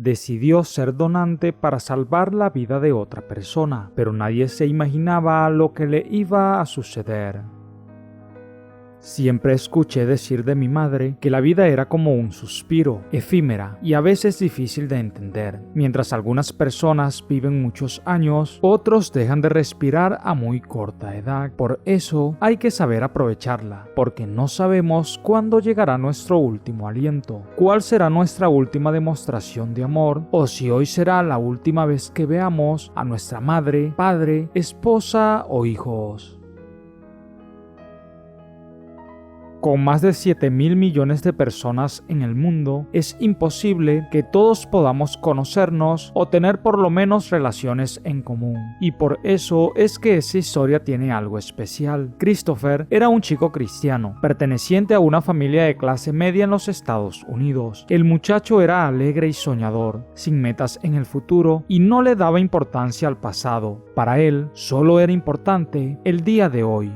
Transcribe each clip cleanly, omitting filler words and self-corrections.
decidió ser donante para salvar la vida de otra persona, pero nadie se imaginaba lo que le iba a suceder. Siempre escuché decir de mi madre que la vida era como un suspiro, efímera y a veces difícil de entender. Mientras algunas personas viven muchos años, otros dejan de respirar a muy corta edad. Por eso hay que saber aprovecharla, porque no sabemos cuándo llegará nuestro último aliento, cuál será nuestra última demostración de amor, o si hoy será la última vez que veamos a nuestra madre, padre, esposa o hijos. Con más de 7.000 millones de personas en el mundo, es imposible que todos podamos conocernos o tener por lo menos relaciones en común. Y por eso es que esa historia tiene algo especial. Christopher era un chico cristiano, perteneciente a una familia de clase media en los Estados Unidos. El muchacho era alegre y soñador, sin metas en el futuro y no le daba importancia al pasado. Para él, solo era importante el día de hoy.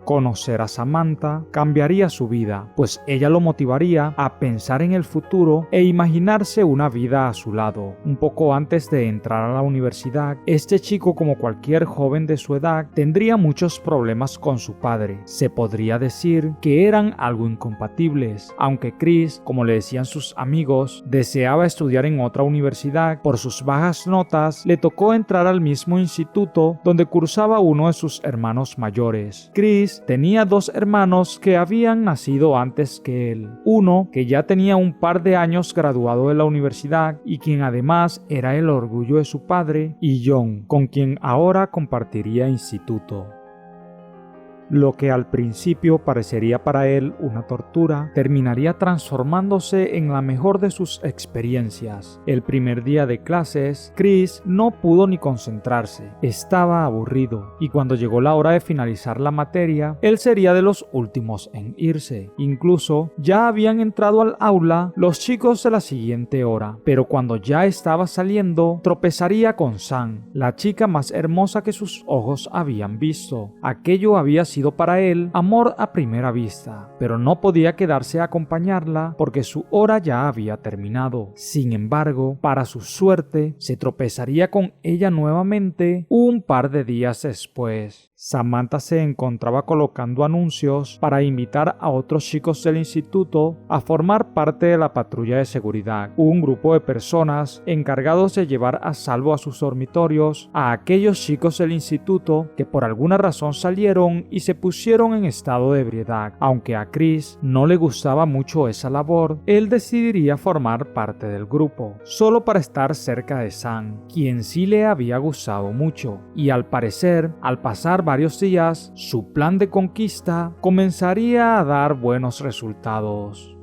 Conocer a Samantha cambiaría su vida, pues ella lo motivaría a pensar en el futuro e imaginarse una vida a su lado. Un poco antes de entrar a la universidad, este chico, como cualquier joven de su edad, tendría muchos problemas con su padre. Se podría decir que eran algo incompatibles, aunque Chris, como le decían sus amigos, deseaba estudiar en otra universidad. Por sus bajas notas, le tocó entrar al mismo instituto donde cursaba uno de sus hermanos mayores. Chris tenía dos hermanos que habían nacido antes que él, uno que ya tenía un par de años graduado de la universidad y quien además era el orgullo de su padre, y John, con quien ahora compartiría instituto. Lo que al principio parecería para él una tortura, terminaría transformándose en la mejor de sus experiencias. El primer día de clases, Chris no pudo ni concentrarse, estaba aburrido, y cuando llegó la hora de finalizar la materia, él sería de los últimos en irse. Incluso ya habían entrado al aula los chicos de la siguiente hora, pero cuando ya estaba saliendo, tropezaría con Sam, la chica más hermosa que sus ojos habían visto. Aquello había sido para él amor a primera vista, pero no podía quedarse a acompañarla porque su hora ya había terminado. Sin embargo, para su suerte, se tropezaría con ella nuevamente un par de días después. Samantha se encontraba colocando anuncios para invitar a otros chicos del instituto a formar parte de la patrulla de seguridad, un grupo de personas encargados de llevar a salvo a sus dormitorios a aquellos chicos del instituto que por alguna razón salieron y se pusieron en estado de ebriedad. Aunque a Chris no le gustaba mucho esa labor, él decidiría formar parte del grupo, solo para estar cerca de Sam, quien sí le había gustado mucho, y al parecer, al pasar varios días, su plan de conquista comenzaría a dar buenos resultados.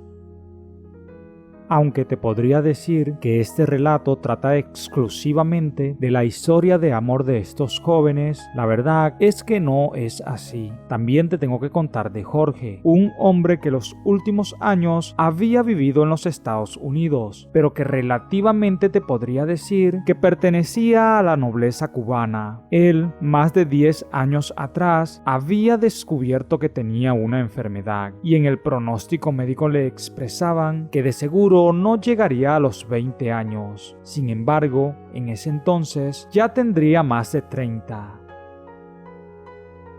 Aunque te podría decir que este relato trata exclusivamente de la historia de amor de estos jóvenes, la verdad es que no es así. También te tengo que contar de Jorge, un hombre que los últimos años había vivido en los Estados Unidos, pero que relativamente te podría decir que pertenecía a la nobleza cubana. Él, más de 10 años atrás, había descubierto que tenía una enfermedad, y en el pronóstico médico le expresaban que de seguro no llegaría a los 20 años. Sin embargo, en ese entonces ya tendría más de 30.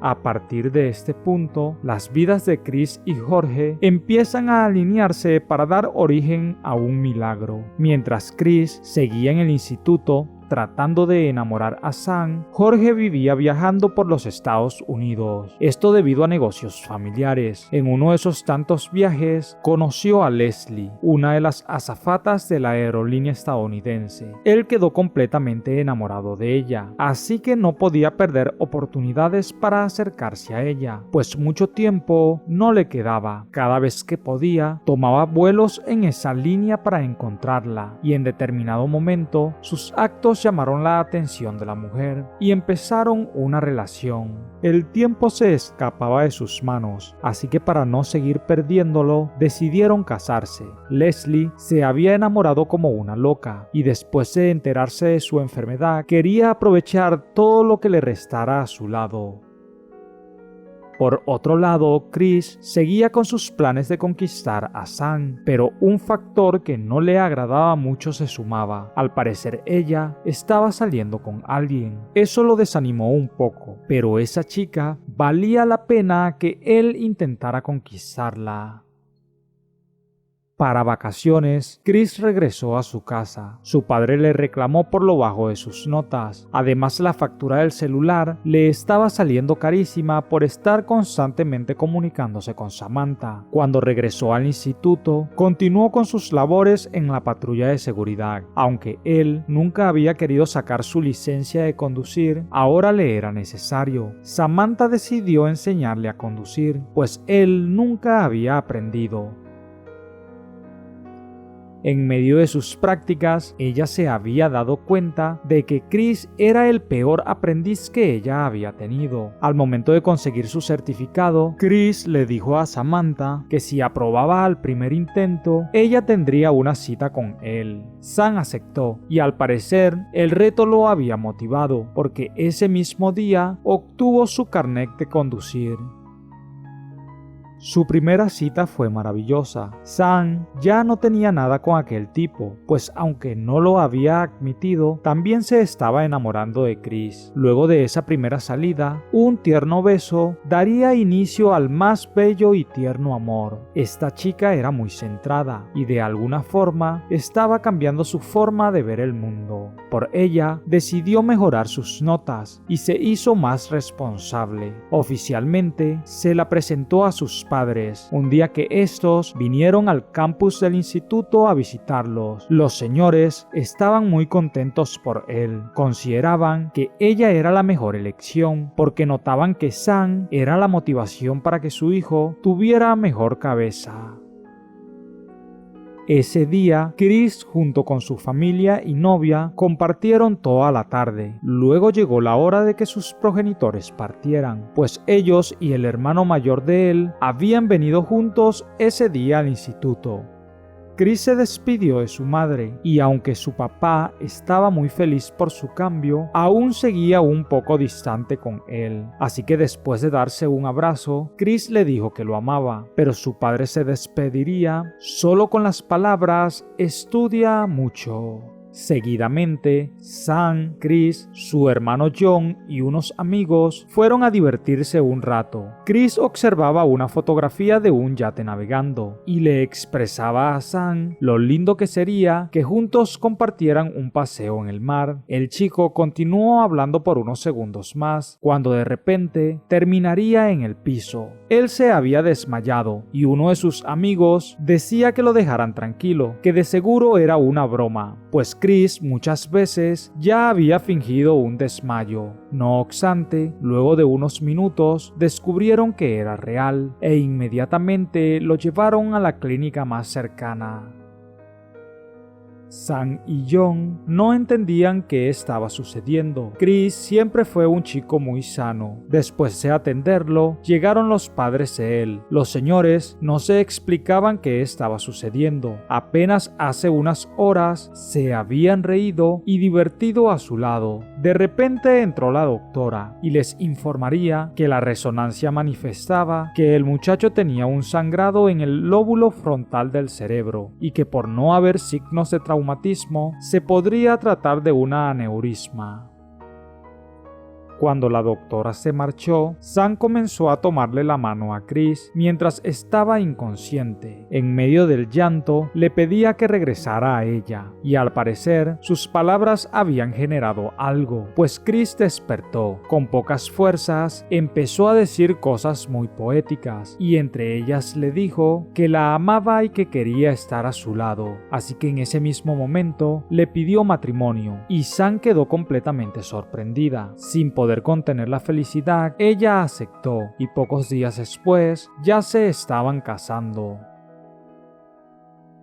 A partir de este punto, las vidas de Chris y Jorge empiezan a alinearse para dar origen a un milagro. Mientras Chris seguía en el instituto, tratando de enamorar a Sam, Jorge vivía viajando por los Estados Unidos. Esto debido a negocios familiares. En uno de esos tantos viajes, conoció a Leslie, una de las azafatas de la aerolínea estadounidense. Él quedó completamente enamorado de ella, así que no podía perder oportunidades para acercarse a ella, pues mucho tiempo no le quedaba. Cada vez que podía, tomaba vuelos en esa línea para encontrarla, y en determinado momento, sus actos llamaron la atención de la mujer y empezaron una relación. El tiempo se escapaba de sus manos, así que para no seguir perdiéndolo, decidieron casarse. Leslie se había enamorado como una loca y después de enterarse de su enfermedad, quería aprovechar todo lo que le restara a su lado. Por otro lado, Chris seguía con sus planes de conquistar a Sam, pero un factor que no le agradaba mucho se sumaba. Al parecer ella estaba saliendo con alguien. Eso lo desanimó un poco, pero esa chica valía la pena que él intentara conquistarla. Para vacaciones, Chris regresó a su casa. Su padre le reclamó por lo bajo de sus notas. Además, la factura del celular le estaba saliendo carísima por estar constantemente comunicándose con Samantha. Cuando regresó al instituto, continuó con sus labores en la patrulla de seguridad. Aunque él nunca había querido sacar su licencia de conducir, ahora le era necesario. Samantha decidió enseñarle a conducir, pues él nunca había aprendido. En medio de sus prácticas, ella se había dado cuenta de que Chris era el peor aprendiz que ella había tenido. Al momento de conseguir su certificado, Chris le dijo a Samantha que si aprobaba al primer intento, ella tendría una cita con él. Sam aceptó y al parecer el reto lo había motivado porque ese mismo día obtuvo su carnet de conducir. Su primera cita fue maravillosa. Sam ya no tenía nada con aquel tipo, pues aunque no lo había admitido, también se estaba enamorando de Chris. Luego de esa primera salida, un tierno beso daría inicio al más bello y tierno amor. Esta chica era muy centrada y de alguna forma estaba cambiando su forma de ver el mundo. Por ella, decidió mejorar sus notas y se hizo más responsable. Oficialmente, se la presentó a sus padres, un día que estos vinieron al campus del instituto a visitarlos. Los señores estaban muy contentos por él. Consideraban que ella era la mejor elección, porque notaban que Sam era la motivación para que su hijo tuviera mejor cabeza. Ese día, Chris junto con su familia y novia compartieron toda la tarde. Luego llegó la hora de que sus progenitores partieran, pues ellos y el hermano mayor de él habían venido juntos ese día al instituto. Chris se despidió de su madre y aunque su papá estaba muy feliz por su cambio, aún seguía un poco distante con él. Así que después de darse un abrazo, Chris le dijo que lo amaba, pero su padre se despediría solo con las palabras «estudia mucho». Seguidamente, Sam, Chris, su hermano John y unos amigos fueron a divertirse un rato. Chris observaba una fotografía de un yate navegando y le expresaba a Sam lo lindo que sería que juntos compartieran un paseo en el mar. El chico continuó hablando por unos segundos más, cuando de repente terminaría en el piso. Él se había desmayado y uno de sus amigos decía que lo dejaran tranquilo, que de seguro era una broma, pues Chris muchas veces ya había fingido un desmayo. No obstante, luego de unos minutos descubrieron que era real e inmediatamente lo llevaron a la clínica más cercana. Sam y John no entendían qué estaba sucediendo. Chris siempre fue un chico muy sano. Después de atenderlo, llegaron los padres de él. Los señores no se explicaban qué estaba sucediendo. Apenas hace unas horas se habían reído y divertido a su lado. De repente entró la doctora y les informaría que la resonancia manifestaba que el muchacho tenía un sangrado en el lóbulo frontal del cerebro y que por no haber signos de traumatismo se podría tratar de una aneurisma. Cuando la doctora se marchó, Sam comenzó a tomarle la mano a Chris mientras estaba inconsciente. En medio del llanto, le pedía que regresara a ella, y al parecer, sus palabras habían generado algo, pues Chris despertó. Con pocas fuerzas, empezó a decir cosas muy poéticas, y entre ellas le dijo que la amaba y que quería estar a su lado. Así que en ese mismo momento, le pidió matrimonio, y Sam quedó completamente sorprendida. Sin poder contener la felicidad, ella aceptó y pocos días después ya se estaban casando.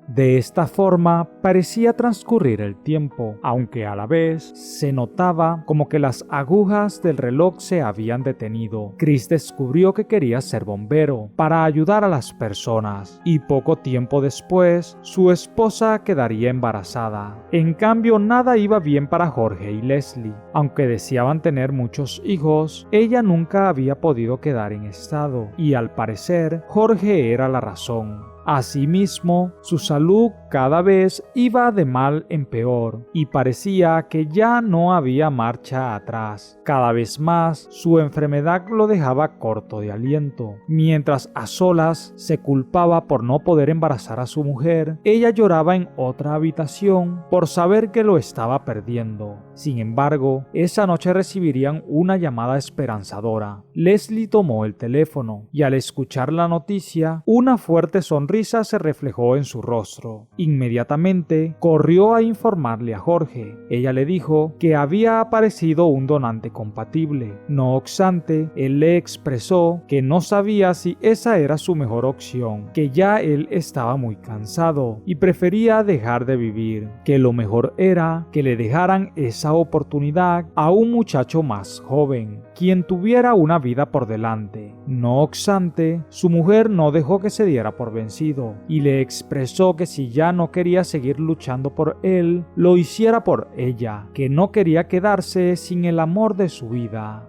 De esta forma parecía transcurrir el tiempo, aunque a la vez se notaba como que las agujas del reloj se habían detenido. Chris descubrió que quería ser bombero para ayudar a las personas, y poco tiempo después su esposa quedaría embarazada. En cambio, nada iba bien para Jorge y Leslie. Aunque deseaban tener muchos hijos, ella nunca había podido quedar en estado, y al parecer Jorge era la razón. Asimismo, su salud cada vez iba de mal en peor y parecía que ya no había marcha atrás. Cada vez más, su enfermedad lo dejaba corto de aliento. Mientras a solas se culpaba por no poder embarazar a su mujer, ella lloraba en otra habitación por saber que lo estaba perdiendo. Sin embargo, esa noche recibirían una llamada esperanzadora. Leslie tomó el teléfono y al escuchar la noticia, una fuerte sonrisa se reflejó en su rostro. Inmediatamente corrió a informarle a Jorge. Ella le dijo que había aparecido un donante compatible. No obstante, él le expresó que no sabía si esa era su mejor opción, que ya él estaba muy cansado y prefería dejar de vivir, que lo mejor era que le dejaran esa oportunidad a un muchacho más joven, quien tuviera una vida por delante. No obstante, su mujer no dejó que se diera por vencido y le expresó que si ya no quería seguir luchando por él, lo hiciera por ella, que no quería quedarse sin el amor de su vida.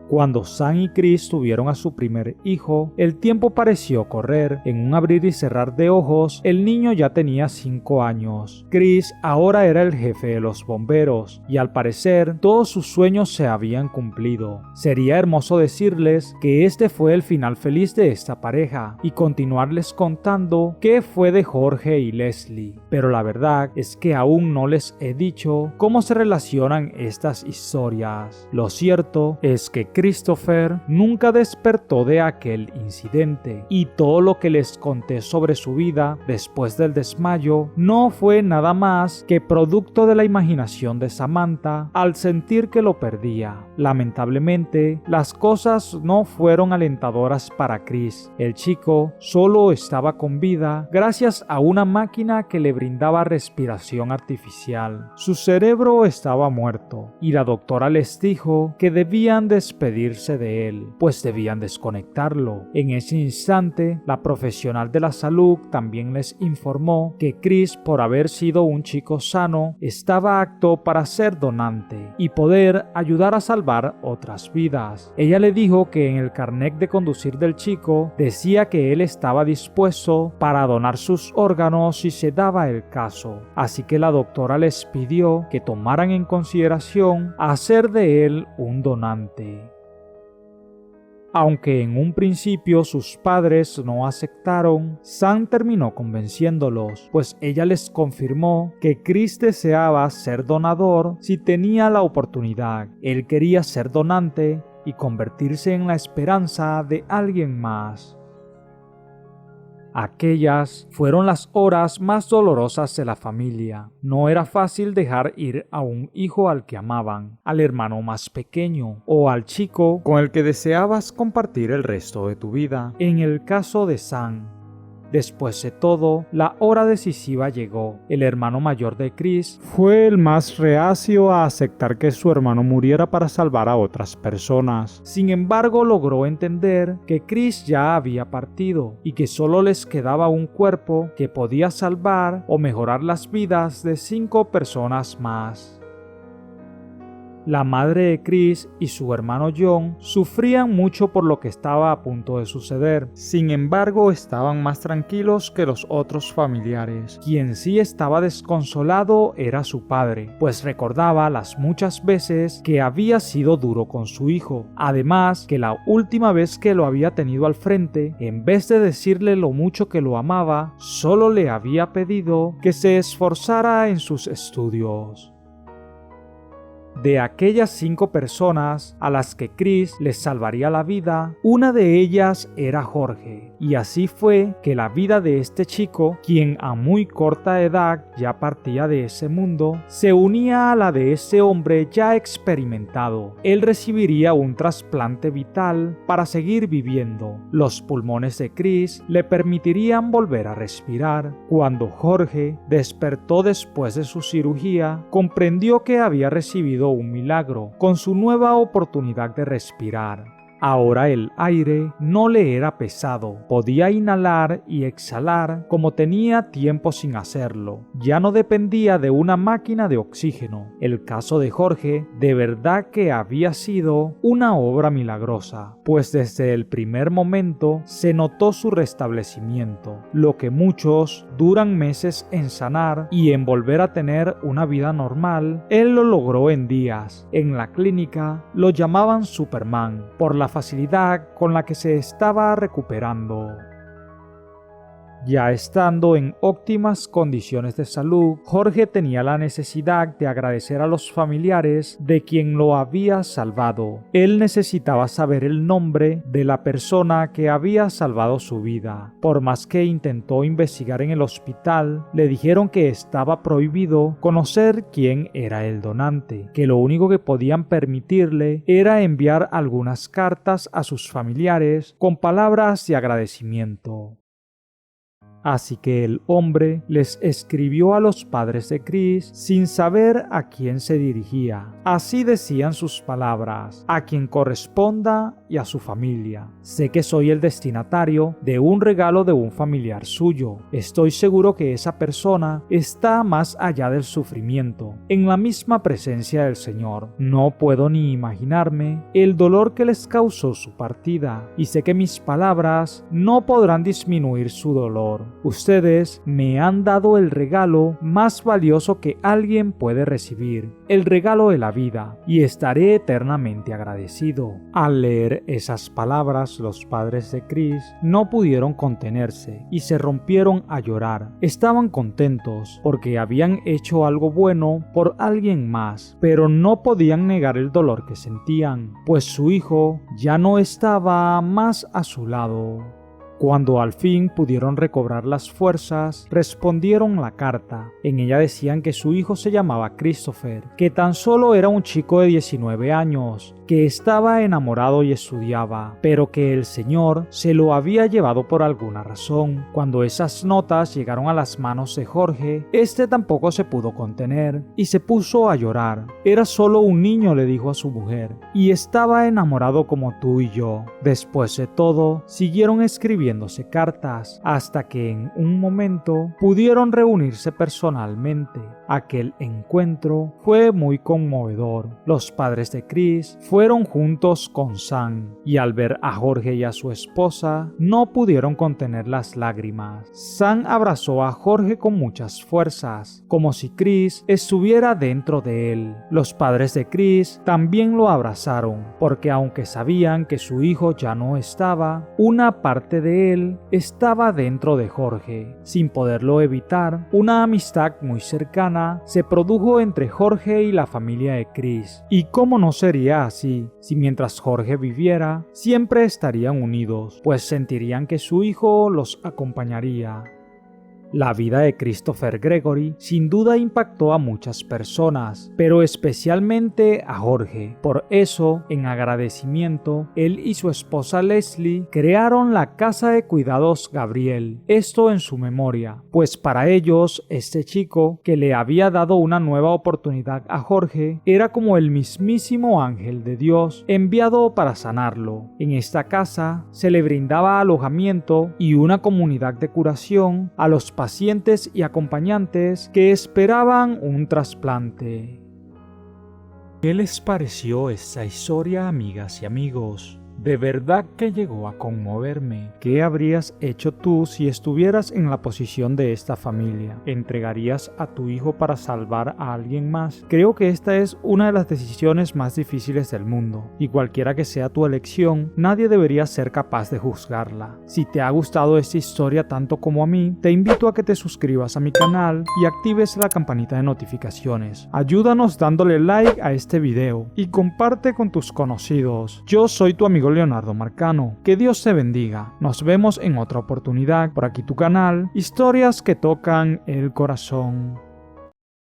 Cuando Sam y Chris tuvieron a su primer hijo, el tiempo pareció correr. En un abrir y cerrar de ojos, el niño ya tenía 5 años. Chris ahora era el jefe de los bomberos, y al parecer todos sus sueños se habían cumplido. Sería hermoso decirles que este fue el final feliz de esta pareja, y continuarles contando qué fue de Jorge y Leslie. Pero la verdad es que aún no les he dicho cómo se relacionan estas historias. Lo cierto es que Christopher nunca despertó de aquel incidente, y todo lo que les conté sobre su vida después del desmayo no fue nada más que producto de la imaginación de Samantha al sentir que lo perdía. Lamentablemente, las cosas no fueron alentadoras para Chris. El chico solo estaba con vida gracias a una máquina que le brindaba respiración artificial. Su cerebro estaba muerto, y la doctora les dijo que debían despedirse de él, pues debían desconectarlo. En ese instante, la profesional de la salud también les informó que Chris, por haber sido un chico sano, estaba apto para ser donante y poder ayudar a salvar otras vidas. Ella le dijo que en el carnet de conducir del chico decía que él estaba dispuesto para donar sus órganos si se daba el caso, así que la doctora les pidió que tomaran en consideración hacer de él un donante. Aunque en un principio sus padres no aceptaron, Sam terminó convenciéndolos, pues ella les confirmó que Chris deseaba ser donador si tenía la oportunidad. Él quería ser donante y convertirse en la esperanza de alguien más. Aquellas fueron las horas más dolorosas de la familia. No era fácil dejar ir a un hijo al que amaban, al hermano más pequeño o al chico con el que deseabas compartir el resto de tu vida. En el caso de Sam, después de todo, la hora decisiva llegó. El hermano mayor de Chris fue el más reacio a aceptar que su hermano muriera para salvar a otras personas. Sin embargo, logró entender que Chris ya había partido y que solo les quedaba un cuerpo que podía salvar o mejorar las vidas de 5 personas más. La madre de Chris y su hermano John sufrían mucho por lo que estaba a punto de suceder. Sin embargo, estaban más tranquilos que los otros familiares. Quien sí estaba desconsolado era su padre, pues recordaba las muchas veces que había sido duro con su hijo. Además, que la última vez que lo había tenido al frente, en vez de decirle lo mucho que lo amaba, solo le había pedido que se esforzara en sus estudios. De aquellas 5 personas a las que Chris les salvaría la vida, una de ellas era Jorge. Y así fue que la vida de este chico, quien a muy corta edad ya partía de ese mundo, se unía a la de ese hombre ya experimentado. Él recibiría un trasplante vital para seguir viviendo. Los pulmones de Chris le permitirían volver a respirar. Cuando Jorge despertó después de su cirugía, comprendió que había recibido un milagro con su nueva oportunidad de respirar. Ahora el aire no le era pesado, podía inhalar y exhalar como tenía tiempo sin hacerlo. Ya no dependía de una máquina de oxígeno. El caso de Jorge de verdad que había sido una obra milagrosa, pues desde el primer momento se notó su restablecimiento. Lo que muchos duran meses en sanar y en volver a tener una vida normal, él lo logró en días. En la clínica lo llamaban Superman por la facilidad con la que se estaba recuperando. Ya estando en óptimas condiciones de salud, Jorge tenía la necesidad de agradecer a los familiares de quien lo había salvado. Él necesitaba saber el nombre de la persona que había salvado su vida. Por más que intentó investigar en el hospital, le dijeron que estaba prohibido conocer quién era el donante, que lo único que podían permitirle era enviar algunas cartas a sus familiares con palabras de agradecimiento. Así que el hombre les escribió a los padres de Chris sin saber a quién se dirigía. Así decían sus palabras: a quien corresponda y a su familia. Sé que soy el destinatario de un regalo de un familiar suyo. Estoy seguro que esa persona está más allá del sufrimiento, en la misma presencia del Señor. No puedo ni imaginarme el dolor que les causó su partida, y sé que mis palabras no podrán disminuir su dolor. Ustedes me han dado el regalo más valioso que alguien puede recibir, el regalo de la vida, y estaré eternamente agradecido. Al leer esas palabras, los padres de Chris no pudieron contenerse y se rompieron a llorar. Estaban contentos porque habían hecho algo bueno por alguien más, pero no podían negar el dolor que sentían, pues su hijo ya no estaba más a su lado. Cuando al fin pudieron recobrar las fuerzas, respondieron la carta. En ella decían que su hijo se llamaba Christopher, que tan solo era un chico de 19 años, que estaba enamorado y estudiaba, pero que el Señor se lo había llevado por alguna razón. Cuando esas notas llegaron a las manos de Jorge, este tampoco se pudo contener y se puso a llorar. Era solo un niño, le dijo a su mujer, y estaba enamorado como tú y yo. Después de todo, siguieron escribiéndose cartas hasta que en un momento pudieron reunirse personalmente. Aquel encuentro fue muy conmovedor. Los padres de Chris fueron juntos con Sam, y al ver a Jorge y a su esposa no pudieron contener las lágrimas. Sam abrazó a Jorge con muchas fuerzas, como si Chris estuviera dentro de él. Los padres de Chris también lo abrazaron, porque aunque sabían que su hijo ya no estaba, una parte de él estaba dentro de Jorge. Sin poderlo evitar, una amistad muy cercana se produjo entre Jorge y la familia de Chris. ¿Y cómo no sería así si mientras Jorge viviera siempre estarían unidos, pues sentirían que su hijo los acompañaría? La vida de Christopher Gregory sin duda impactó a muchas personas, pero especialmente a Jorge. Por eso, en agradecimiento, él y su esposa Leslie crearon la Casa de Cuidados Gabriel, esto en su memoria, pues para ellos, este chico que le había dado una nueva oportunidad a Jorge era como el mismísimo ángel de Dios enviado para sanarlo. En esta casa se le brindaba alojamiento y una comunidad de curación a los pacientes y acompañantes que esperaban un trasplante. ¿Qué les pareció esta historia, amigas y amigos? De verdad que llegó a conmoverme. ¿Qué habrías hecho tú si estuvieras en la posición de esta familia? ¿Entregarías a tu hijo para salvar a alguien más? Creo que esta es una de las decisiones más difíciles del mundo, y cualquiera que sea tu elección, nadie debería ser capaz de juzgarla. Si te ha gustado esta historia tanto como a mí, te invito a que te suscribas a mi canal y actives la campanita de notificaciones. Ayúdanos dándole like a este video y comparte con tus conocidos. Yo soy tu amigo Leonardo Marcano. Que Dios te bendiga. Nos vemos en otra oportunidad por aquí tu canal, Historias que tocan el corazón.